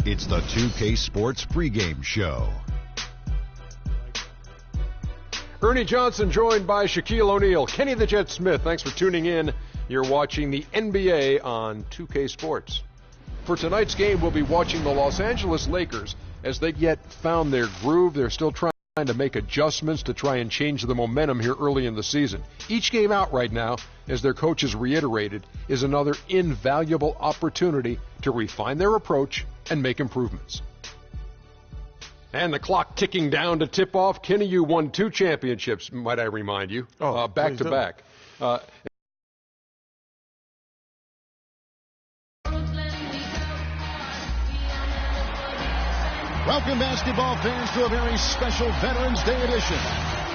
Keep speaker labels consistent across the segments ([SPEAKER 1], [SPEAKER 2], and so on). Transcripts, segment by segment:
[SPEAKER 1] It's the 2K Sports pregame show.
[SPEAKER 2] Ernie Johnson joined by Shaquille O'Neal. Kenny the Jet Smith, thanks for tuning in. You're watching the NBA on 2K Sports. For tonight's game, we'll be watching the Los Angeles Lakers as they've yet found their groove. They're still trying to make adjustments to try and change the momentum here early in the season. Each game out right now, as their coach has reiterated, is another invaluable opportunity to refine their approach and make improvements. And the clock ticking down to tip off. Kenny, you won 2 championships, might I remind you, back to back.
[SPEAKER 3] Welcome, basketball fans, to a very special Veterans Day edition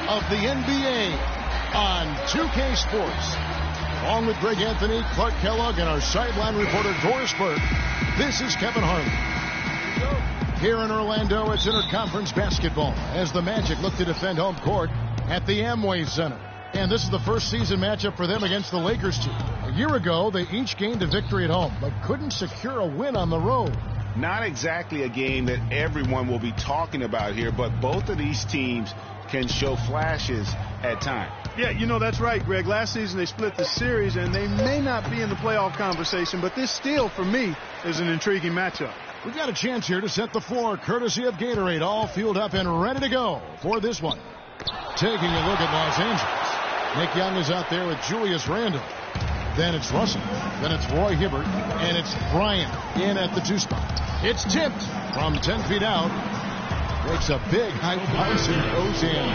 [SPEAKER 3] of the NBA on 2K Sports. Along with Greg Anthony, Clark Kellogg, and our sideline reporter, Doris Burke, this is Kevin Harlan. Here in Orlando, it's interconference basketball as the Magic look to defend home court at the Amway Center. And this is the first season matchup for them against the Lakers team. A year ago, they each gained a victory at home, but couldn't secure a win on the road.
[SPEAKER 4] Not exactly a game that everyone will be talking about here, but both of these teams can show flashes at times.
[SPEAKER 5] Yeah, you know, that's right, Greg. Last season they split the series, and they may not be in the playoff conversation, but this still, for me, is an intriguing matchup.
[SPEAKER 3] We've got a chance here to set the floor, courtesy of Gatorade, all fueled up and ready to go for this one. Taking a look at Los Angeles. Nick Young is out there with Julius Randle. Then it's Russell. Then it's Roy Hibbert. And it's Bryant in at the 2 spot. It's tipped from 10 feet out. Makes a big high bounce and goes in.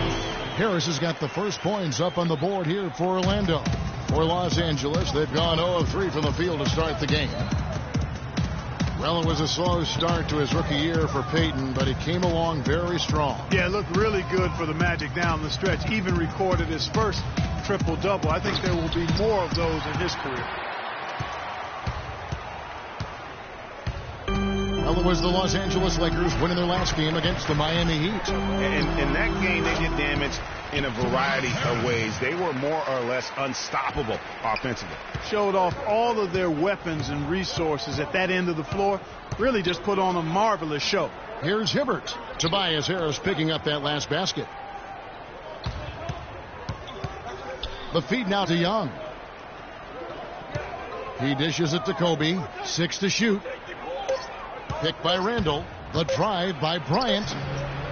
[SPEAKER 3] Harris has got the first points up on the board here for Orlando. For Los Angeles, they've gone 0 of 3 from the field to start the game. Well, it was a slow start to his rookie year for Peyton, but he came along very strong.
[SPEAKER 5] Yeah, it looked really good for the Magic down the stretch. Even recorded his first triple-double. I think there will be more of those in his career.
[SPEAKER 3] Well, it was the Los Angeles Lakers winning their last game against the Miami Heat.
[SPEAKER 4] In that game, they did damage in a variety of ways. They were more or less unstoppable offensively.
[SPEAKER 5] Showed off all of their weapons and resources at that end of the floor. Really just put on a marvelous show.
[SPEAKER 3] Here's Hibbert. Tobias Harris picking up that last basket. The feed now to Young. He dishes it to Kobe. 6 to shoot. Picked by Randall. The drive by Bryant.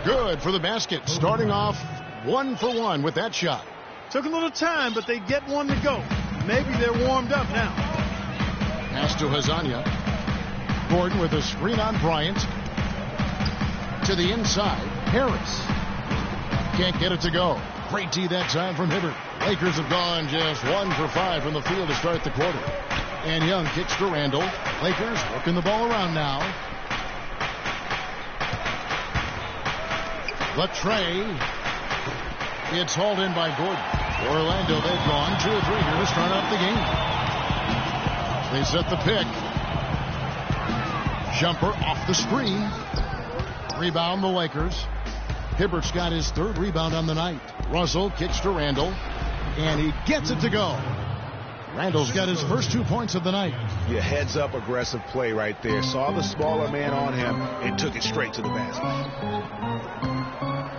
[SPEAKER 3] Good for the basket. Starting off 1 for 1 with that shot.
[SPEAKER 5] Took a little time, but they get one to go. Maybe they're warmed up now.
[SPEAKER 3] Pass to Hazania. Gordon with a screen on Bryant. To the inside. Harris. Can't get it to go. Great D that time from Hibbert. Lakers have gone just 1 for 5 from the field to start the quarter. And Young kicks to Randall. Lakers working the ball around now. The tray. It's hauled in by Gordon. For Orlando, they've gone 2 or 3 here to start off the game. They set the pick. Jumper off the screen. Rebound the Lakers. Hibbert's got his 3rd rebound on the night. Russell kicks to Randall. And he gets it to go. Randall's got his first 2 points of the night.
[SPEAKER 4] Yeah, heads-up aggressive play right there. Saw the smaller man on him and took it straight to the basket.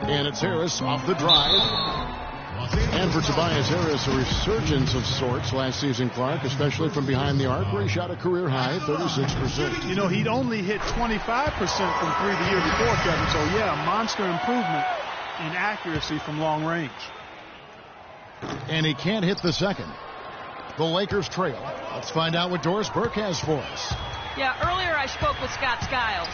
[SPEAKER 3] And it's Harris off the drive. And for Tobias Harris, a resurgence of sorts last season, Clark, especially from behind the arc, where he shot a career-high 36%.
[SPEAKER 5] You know, he'd only hit 25% from 3 the year before, Kevin. So, yeah, a monster improvement in accuracy from long range.
[SPEAKER 3] And he can't hit the second. The Lakers trail. Let's find out what Doris Burke has for us.
[SPEAKER 6] Yeah, earlier I spoke with Scott Skiles.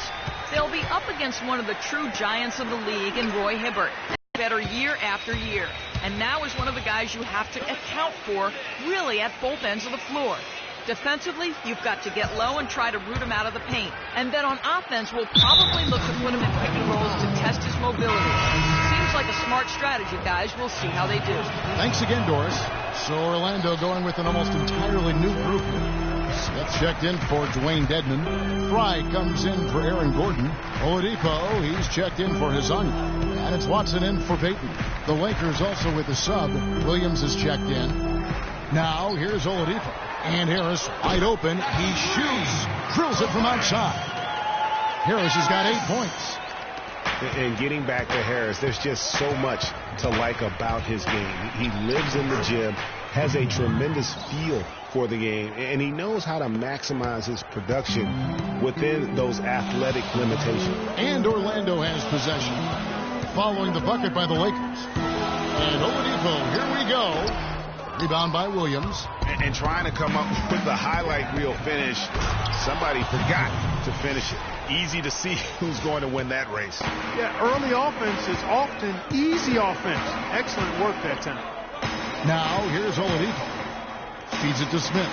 [SPEAKER 6] They'll be up against one of the true giants of the league in Roy Hibbert. Better year after year. And now is one of the guys you have to account for, really, at both ends of the floor. Defensively, you've got to get low and try to root him out of the paint. And then on offense, we'll probably look to put him in pick and rolls to test his mobility. Seems like a smart strategy, guys. We'll see how they do.
[SPEAKER 3] Thanks again, Doris. So Orlando going with an almost entirely new group here. Smith checked in for Dwayne Dedman. Fry comes in for Aaron Gordon. Oladipo, he's checked in for Hazania. And it's Watson in for Peyton. The Lakers also with a sub. Williams is checked in. Now here's Oladipo. And Harris wide open. He shoots. Drills it from outside. Harris has got 8 points.
[SPEAKER 4] And getting back to Harris, there's just so much to like about his game. He lives in the gym, has a tremendous feel for the game, and he knows how to maximize his production within those athletic limitations.
[SPEAKER 3] And Orlando has possession, following the bucket by the Lakers. And Oladipo, here we go. Rebound by Williams.
[SPEAKER 4] And trying to come up with the highlight reel finish, somebody forgot to finish it. Easy to see who's going to win that race.
[SPEAKER 5] Yeah, early offense is often easy offense. Excellent work that time.
[SPEAKER 3] Now, here's Oladipo. Feeds it to Smith.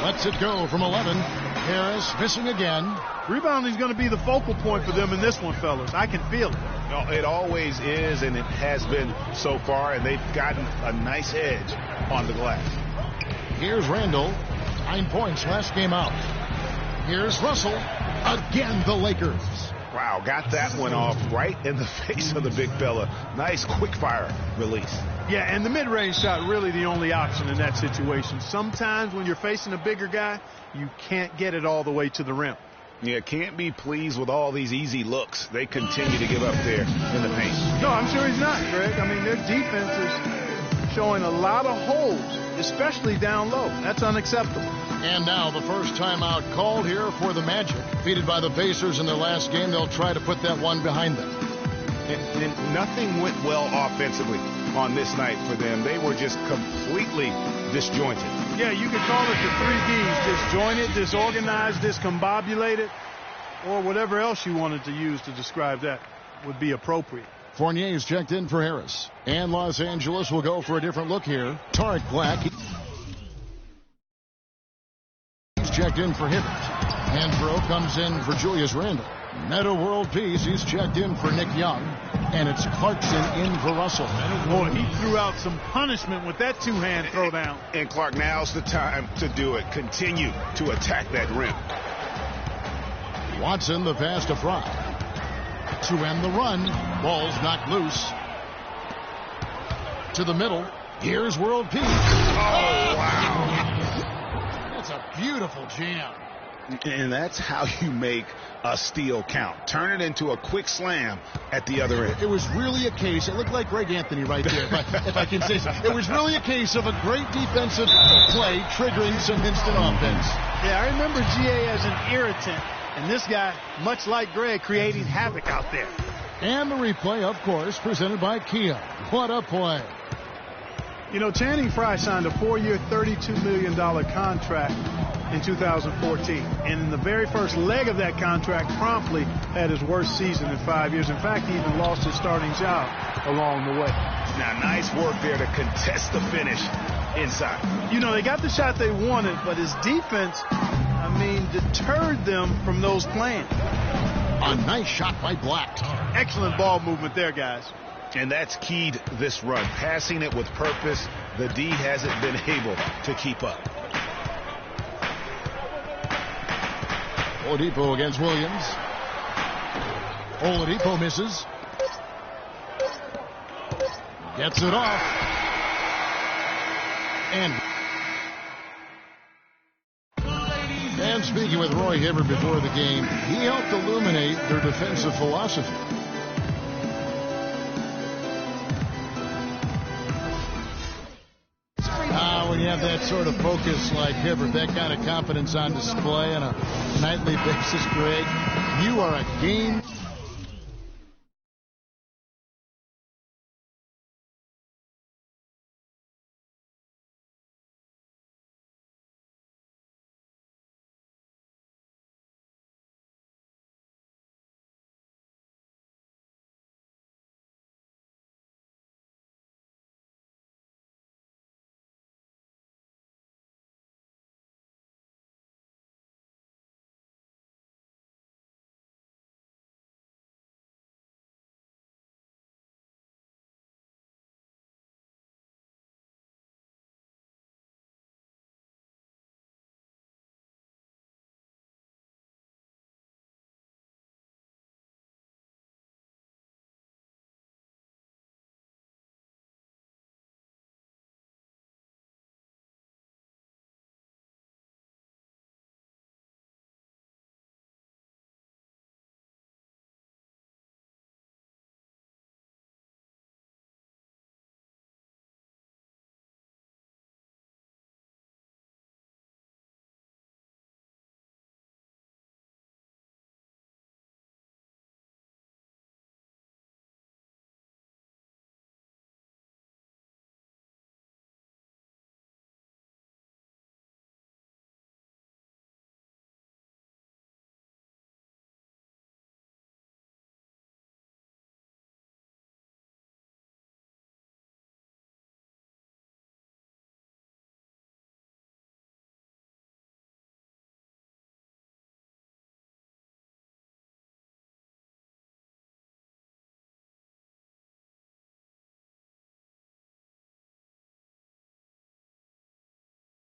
[SPEAKER 3] Lets it go from 11. Harris missing again.
[SPEAKER 5] Rebounding is going to be the focal point for them in this one, fellas. I can feel it.
[SPEAKER 4] No, it always is, and it has been so far, and they've gotten a nice edge on the glass.
[SPEAKER 3] Here's Randall. 9 points last game out. Here's Russell. Again, the Lakers.
[SPEAKER 4] Wow, got that one off right in the face of the big fella. Nice quick fire release.
[SPEAKER 5] Yeah, and the mid-range shot really the only option in that situation. Sometimes when you're facing a bigger guy, you can't get it all the way to the rim.
[SPEAKER 4] Yeah, can't be pleased with all these easy looks they continue to give up there in the paint.
[SPEAKER 5] No, I'm sure he's not, Greg. I mean, their defense is showing a lot of holes, especially down low. That's unacceptable.
[SPEAKER 3] And now the first timeout called here for the Magic. Defeated by the Pacers in their last game, they'll try to put that one behind them.
[SPEAKER 4] And nothing went well offensively on this night for them. They were just completely disjointed.
[SPEAKER 5] Yeah, you could call it the 3 Ds, disjointed, disorganized, discombobulated, or whatever else you wanted to use to describe that would be appropriate.
[SPEAKER 3] Fournier's checked in for Harris. And Los Angeles will go for a different look here. Tarek Black. He's checked in for Hibbert. Hand throw comes in for Julius Randle. Meta World Peace, he's checked in for Nick Young. And it's Clarkson in for Russell.
[SPEAKER 5] Boy, he threw out some punishment with that two-hand throwdown.
[SPEAKER 4] And Clark, now's the time to do it. Continue to attack that rim.
[SPEAKER 3] Watson, the pass to Fry. To end the run. Ball's knocked loose. To the middle. Here's World Peace.
[SPEAKER 4] Oh, wow.
[SPEAKER 3] That's a beautiful jam.
[SPEAKER 4] And that's how you make a steal count. Turn it into a quick slam at the other end.
[SPEAKER 3] It was really a case. It looked like Greg Anthony right there, if I can say so. It was really a case of a great defensive play triggering some instant offense.
[SPEAKER 5] Yeah, I remember GA as an irritant. And this guy, much like Greg, creating havoc out there.
[SPEAKER 3] And the replay, of course, presented by Kia. What a play.
[SPEAKER 5] You know, Channing Frye signed a 4-year, $32 million contract in 2014. And in the very first leg of that contract, promptly had his worst season in 5 years. In fact, he even lost his starting job along the way.
[SPEAKER 4] Now, nice work there to contest the finish inside.
[SPEAKER 5] You know, they got the shot they wanted, but his defense, deterred them from those plans.
[SPEAKER 3] A nice shot by Black.
[SPEAKER 5] Excellent ball movement there, guys.
[SPEAKER 4] And that's keyed this run. Passing it with purpose. The D hasn't been able to keep up.
[SPEAKER 3] Oladipo against Williams. Oladipo misses. Gets it off. And speaking with Roy Hibbert before the game, he helped illuminate their defensive philosophy. When you have that sort of focus like Hibbert, that kind of confidence on display on a nightly basis, Greg, you are a game